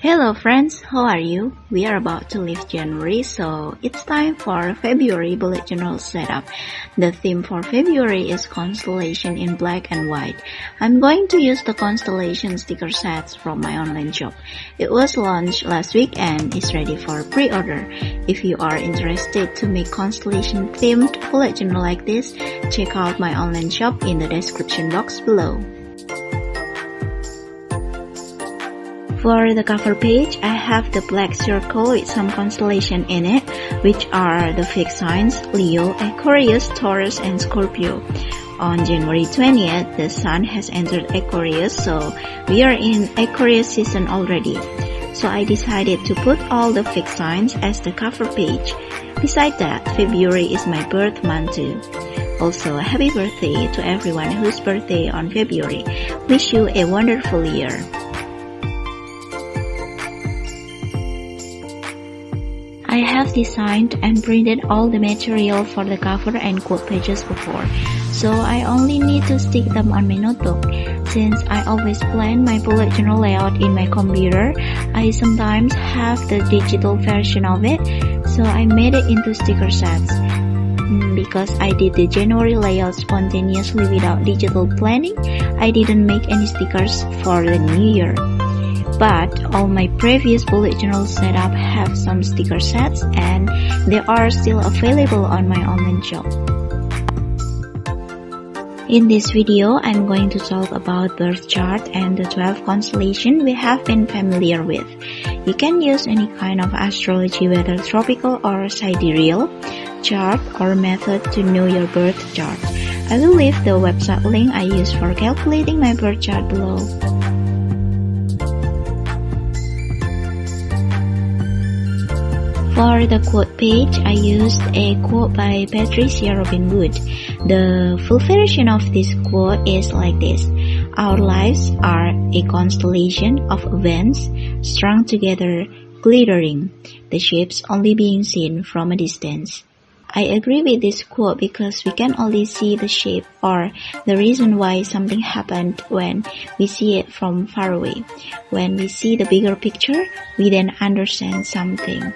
Hello friends, how are you? We are about to leave January, so it's time for February bullet journal setup. The theme for February is constellation in black and white. I'm going to use the constellation sticker sets from my online shop. It was launched last week and is ready for pre-order. If you are interested to make constellation themed bullet journal like this, check out my online shop in the description box below. For the cover page, I have the black circle with some constellation in it, which are the fixed signs Leo, Aquarius, Taurus, and Scorpio. On January 20th, the Sun has entered Aquarius, so we are in Aquarius season already. So I decided to put all the fixed signs as the cover page. Besides that, February is my birth month too. Also, happy birthday to everyone whose birthday on February. Wish you a wonderful year. I have designed and printed all the material for the cover and quote pages before, so I only need to stick them on my notebook. Since I always plan my bullet journal layout in my computer, I sometimes have the digital version of it, so I made it into sticker sets. Because I did the January layout spontaneously without digital planning, I didn't make any stickers for the new year. But all my previous bullet journal setup have some sticker sets and they are still available on my online shop. In this video, I'm going to talk about birth chart and the 12 constellation we have been familiar with. You can use any kind of astrology, whether tropical or sidereal, chart or method to know your birth chart. I will leave the website link I use for calculating my birth chart below. For the quote page, I used a quote by Patricia Robin Wood. The full version of this quote is like this: "Our lives are a constellation of events strung together, glittering, the shapes only being seen from a distance." I agree with this quote because we can only see the shape or the reason why something happened when we see it from far away. When we see the bigger picture, we then understand something.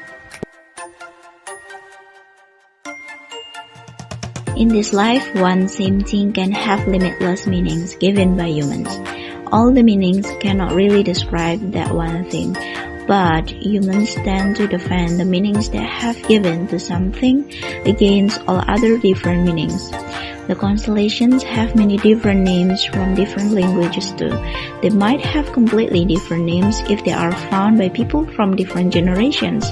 In this life, one same thing can have limitless meanings given by humans. All the meanings cannot really describe that one thing, but humans tend to defend the meanings they have given to something against all other different meanings. The constellations have many different names from different languages too. They might have completely different names if they are found by people from different generations.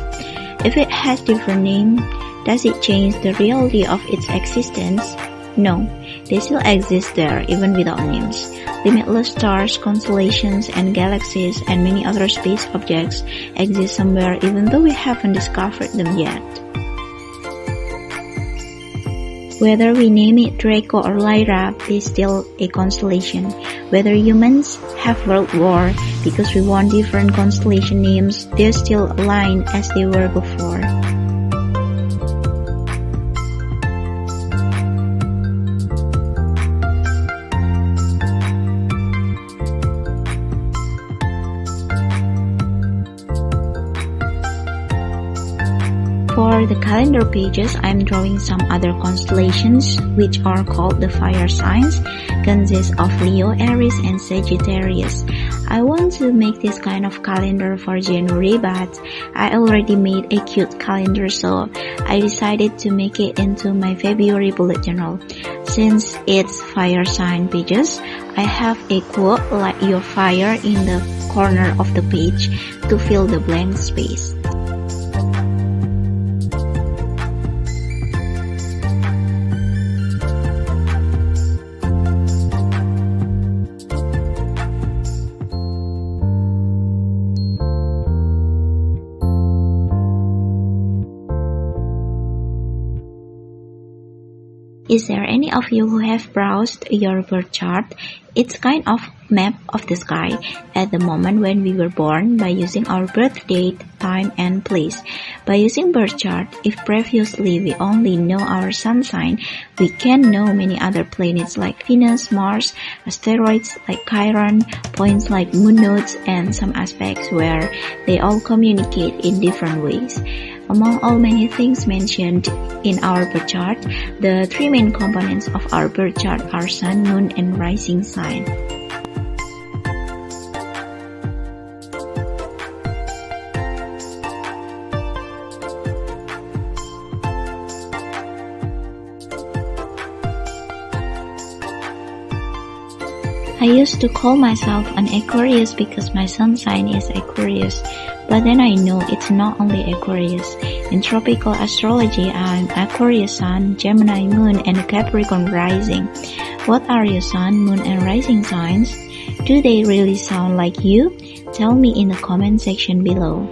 If it has different name, does it change the reality of its existence? No, they still exist there even without names. Limitless stars, constellations, and galaxies and many other space objects exist somewhere even though we haven't discovered them yet. Whether we name it Draco or Lyra, it's still a constellation. Whether humans have world war because we want different constellation names, they're still aligned as they were before. For the calendar pages, I'm drawing some other constellations, which are called the fire signs, consist of Leo, Aries, and Sagittarius. I want to make this kind of calendar for January, but I already made a cute calendar, so I decided to make it into my February bullet journal. Since it's fire sign pages, I have a quote "Light your fire" in the corner of the page to fill the blank space. Is there any of you who have browsed your birth chart? It's kind of map of the sky at the moment when we were born by using our birth date, time, and place. By using birth chart, if previously we only know our sun sign, we can know many other planets like Venus, Mars, asteroids like Chiron, points like moon nodes, and some aspects where they all communicate in different ways. Among all many things mentioned in our birth chart, the three main components of our birth chart are sun, moon, and rising sign. I used to call myself an Aquarius because my sun sign is Aquarius, but then I know it's not only Aquarius. In tropical astrology, I'm Aquarius sun, Gemini moon, and Capricorn rising. What are your sun, moon, and rising signs? Do they really sound like you? Tell me in the comment section below.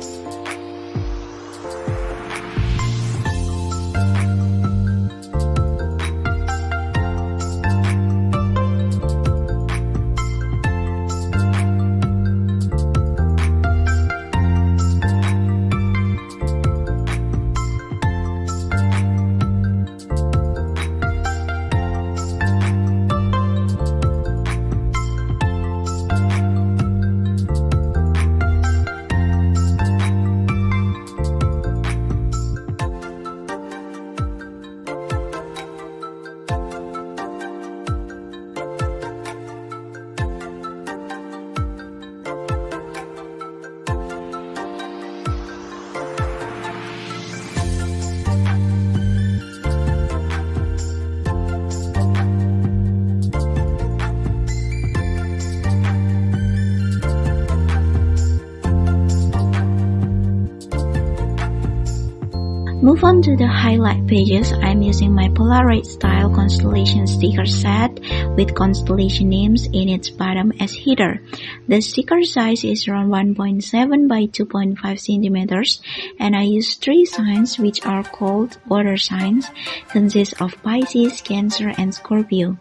Move on to the highlight pages. I'm using my Polaroid style constellation sticker set with constellation names in its bottom as header. The sticker size is around 1.7 by 2.5 centimeters, and I use three signs which are called water signs, consist of Pisces, Cancer, and Scorpio.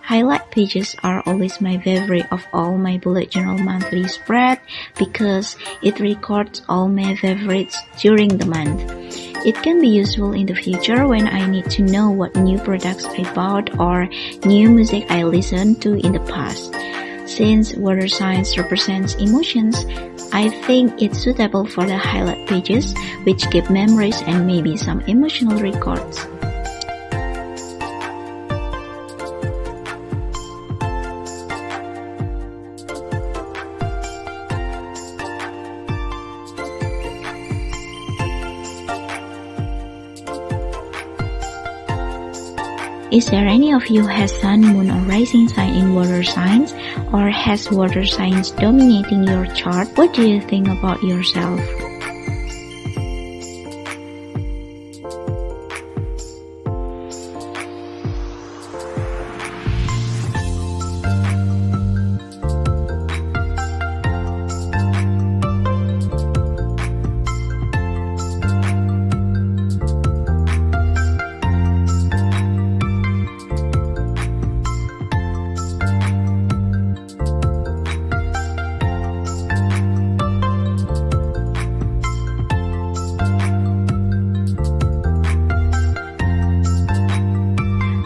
Highlight pages are always my favorite of all my bullet journal monthly spread because it records all my favorites during the month. It can be useful in the future when I need to know what new products I bought or new music I listened to in the past. Since water signs represents emotions, I think it's suitable for the highlight pages, which keep memories and maybe some emotional records. Is there any of you has sun, moon, or rising sign in water signs, or has water signs dominating your chart? What do you think about yourself?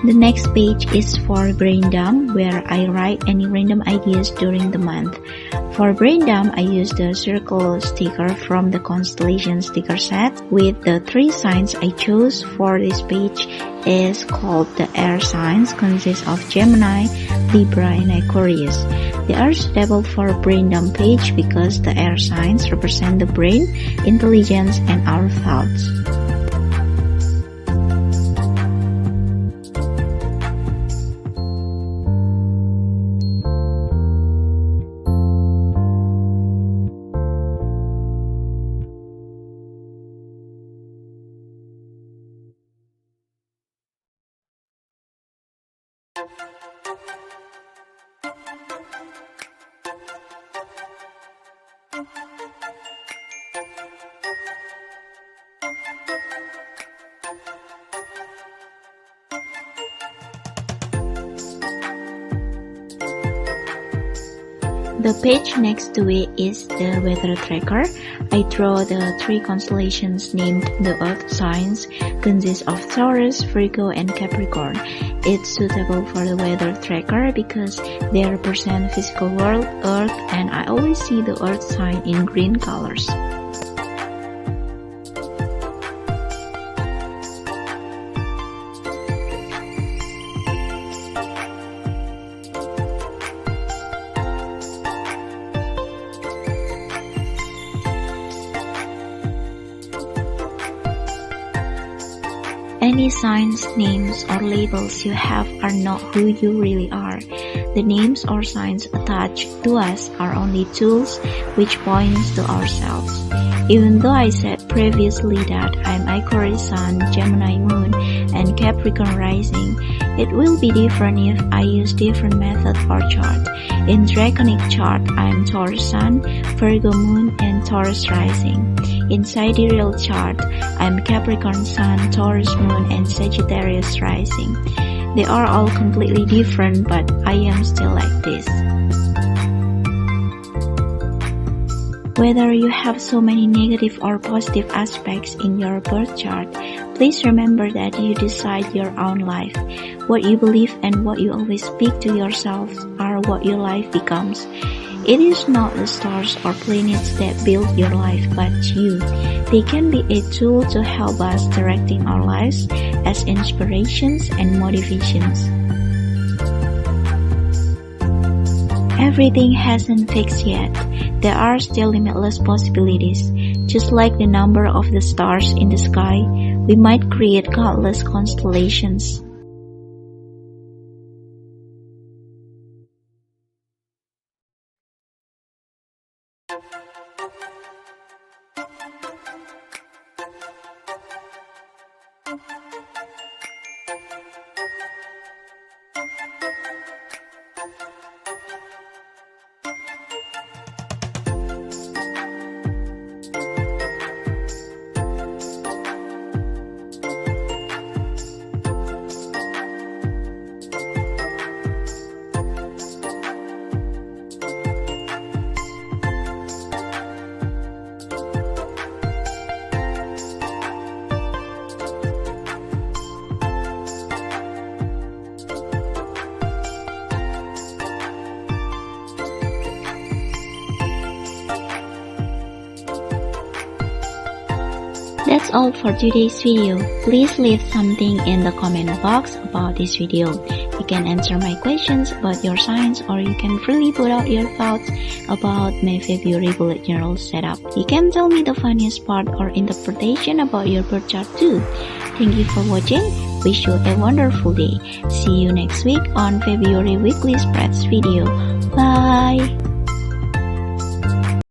The next page is for brain dump, where I write any random ideas during the month. For brain dump, I use the circle sticker from the constellation sticker set with the three signs I chose for this page is called the air signs, consists of Gemini, Libra, and Aquarius. They are suitable for a brain dump page because the air signs represent the brain, intelligence, and our thoughts. The page next to it is the weather tracker. I draw the 3 constellations named the Earth signs, consist of Taurus, Virgo, and Capricorn. It's suitable for the weather tracker because they represent physical world, Earth, and I always see the Earth sign in green colors. Any signs, names, or labels you have are not who you really are. The names or signs attached to us are only tools which points to ourselves. Even though I said previously that I'm Aquarius Sun, Gemini Moon, and Capricorn Rising, it will be different if I use different method or chart. In Draconic chart, I'm Taurus Sun, Virgo Moon, and Taurus Rising. In Sidereal chart, I'm Capricorn Sun, Taurus Moon, and Sagittarius Rising. They are all completely different, but I am still like this. Whether you have so many negative or positive aspects in your birth chart, please remember that you decide your own life. What you believe and what you always speak to yourself are what your life becomes. It is not the stars or planets that build your life, but you. They can be a tool to help us directing our lives as inspirations and motivations. Everything hasn't fixed yet. There are still limitless possibilities. Just like the number of the stars in the sky, we might create countless constellations. That's all for today's video. Please leave something in the comment box about this video. You can answer my questions about your signs, or you can freely put out your thoughts about my February bullet journal setup. You can tell me the funniest part or interpretation about your birth chart too. Thank you for watching. Wish you a wonderful day. See you next week on February weekly spreads video. Bye!